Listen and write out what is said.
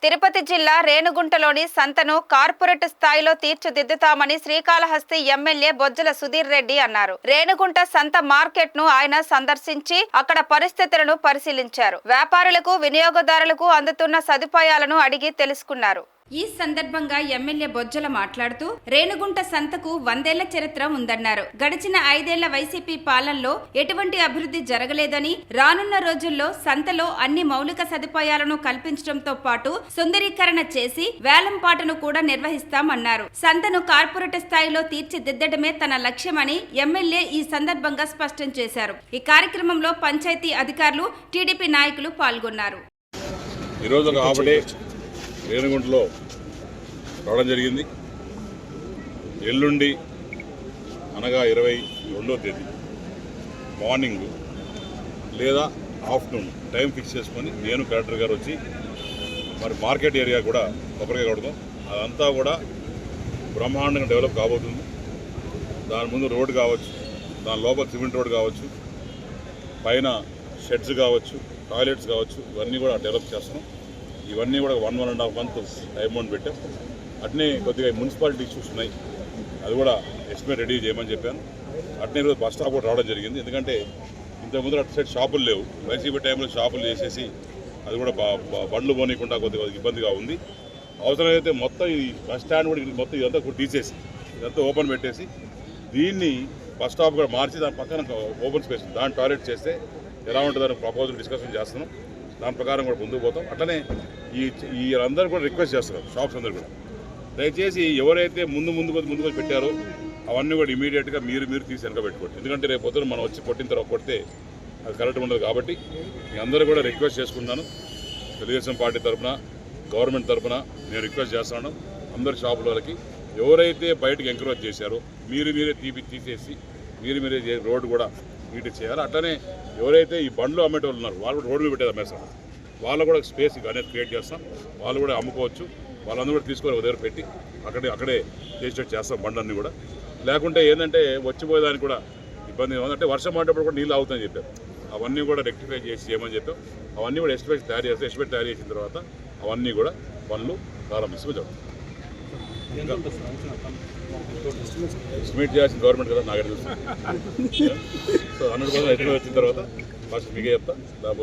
తిరుపతి జిల్లా రేణుగుంటలోని సంతను కార్పొరేట్ స్థాయిలో తీర్చిదిద్దుతామని శ్రీకాళహస్తి ఎమ్మెల్యే బొజ్జల సుధీర్ రెడ్డి అన్నారు. రేణుగుంట సంత మార్కెట్ ను ఆయన సందర్శించి అక్కడ పరిస్థితులను పరిశీలించారు. వ్యాపారులకు, వినియోగదారులకు అందుతున్న సదుపాయాలను అడిగి తెలుసుకున్నారు. ఈ సందర్భంగా ఎమ్మెల్యే బొజ్జల మాట్లాడుతూ రేణుగుంట సంతకు 100 ఏళ్ల చరిత్ర ఉందన్నారు. గడిచిన 5 ఏళ్ల వైసీపీ పాలనలో ఎటువంటి అభివృద్ధి జరగలేదని, రానున్న రోజుల్లో సంతలో అన్ని మౌలిక సదుపాయాలను కల్పించడంతో పాటు సుందరీకరణ చేసి వేలంపాటను కూడా నిర్వహిస్తామన్నారు. సంతను కార్పొరేట్ స్థాయిలో తీర్చిదిద్దడమే తన లక్ష్యమని ఎమ్మెల్యే ఈ సందర్భంగా స్పష్టం చేశారు. ఈ కార్యక్రమంలో పంచాయతీ అధికారులు, టీడీపీ నాయకులు పాల్గొన్నారు. రేణుగుంటలో రావడం జరిగింది. ఎల్లుండి అనగా 22వ తేదీ మార్నింగ్ లేదా ఆఫ్టర్నూన్ టైం ఫిక్స్ చేసుకొని నేను కలెక్టర్ గారు వచ్చి మరి మార్కెట్ ఏరియా కూడా కొబ్బరికాయ కొడతాం. అదంతా కూడా బ్రహ్మాండంగా డెవలప్ కాబోతుంది. దాని ముందు రోడ్డు కావచ్చు, దాని లోపల సిమెంట్ రోడ్ కావచ్చు, పైన షెడ్స్ కావచ్చు, టాయిలెట్స్ కావచ్చు, ఇవన్నీ కూడా డెవలప్ చేస్తున్నాం. ఇవన్నీ కూడా 1.5 months టైం బౌండ్ పెట్టాం. అట్నే కొద్దిగా మున్సిపాలిటీ ఇష్యూస్ ఉన్నాయి, అది కూడా ఎస్టిమేట్ రెడీ చేయమని చెప్పాను. అట్నే ఈరోజు బస్ స్టాప్ కూడా రావడం జరిగింది. ఎందుకంటే ఇంతకుముందు అటు సైడ్ షాపులు లేవు, వైసీపీ టైంలో షాపులు చేసేసి అది కూడా బండ్లు పోనీయకుండా కొద్దిగా ఇబ్బందిగా ఉంది. అవసరమైతే మొత్తం ఈ బస్ స్టాండ్ కూడా మొత్తం ఇదంతా కూడా తీసేసి ఇదంతా ఓపెన్ పెట్టేసి దీన్ని బస్ స్టాప్ కూడా మార్చి దాని పక్కన ఓపెన్ స్పేస్ దాని టాయిలెట్ చేస్తే ఎలా ఉంటుందని ప్రపోజల్ డిస్కషన్ చేస్తున్నాం. దాని ప్రకారం కూడా ముందుకు పోతాం. అట్లనే ఈ అందరూ కూడా రిక్వెస్ట్ చేస్తున్నారు, షాప్స్ అందరూ కూడా దయచేసి ఎవరైతే ముందుకు పెట్టారో అవన్నీ కూడా ఇమీడియట్గా మీరు తీసి వెనక పెట్టుకోండి. ఎందుకంటే రేపు పొద్దున మనం వచ్చి కొట్టిన తర్వాత కొడితే అది కరెక్ట్ ఉండదు. కాబట్టి మీ అందరూ కూడా రిక్వెస్ట్ చేసుకుంటున్నాను. తెలుగుదేశం పార్టీ తరఫున, గవర్నమెంట్ తరఫున నేను రిక్వెస్ట్ చేస్తున్నాను. అందరి షాపుల వాళ్ళకి ఎవరైతే బయటకు ఎంకరేజ్ చేశారో మీరే తీసేసి మీరే రోడ్డు కూడా నీట్గా చేయాలి. అట్లనే ఎవరైతే ఈ బండ్లు అమ్మేటోళ్ళు ఉన్నారు వాళ్ళు కూడా రోడ్డు మీద పెట్టేది అమ్మేస్తారు. వాళ్ళు కూడా స్పేస్ అనేది క్రియేట్ చేస్తాం, వాళ్ళు కూడా అమ్ముకోవచ్చు. వాళ్ళందరూ కూడా తీసుకొని ఒక దగ్గర పెట్టి అక్కడే చేస్తాం బండ్లన్నీ కూడా. లేకుంటే ఏంటంటే వచ్చిపోయేదానికి కూడా ఇబ్బంది ఉంది. అంటే వర్షం పడ్డప్పుడు కూడా నీళ్ళు అవుతుందని చెప్పాం. అవన్నీ కూడా రెక్టిఫై చేసి చేయమని చెప్పాం. అవన్నీ కూడా ఎస్టిమేట్ తయారు చేసిన తర్వాత అవన్నీ కూడా పనులు ప్రారంభిస్తూ జరుగుతుంది. ఎస్టిమేట్ చేయాల్సిన గవర్నమెంట్ కదా నాకు తెలుసు. సో 100% ఎస్టిమేట్ వచ్చిన తర్వాత ఫస్ట్ మీకే చెప్తా. దాదాపు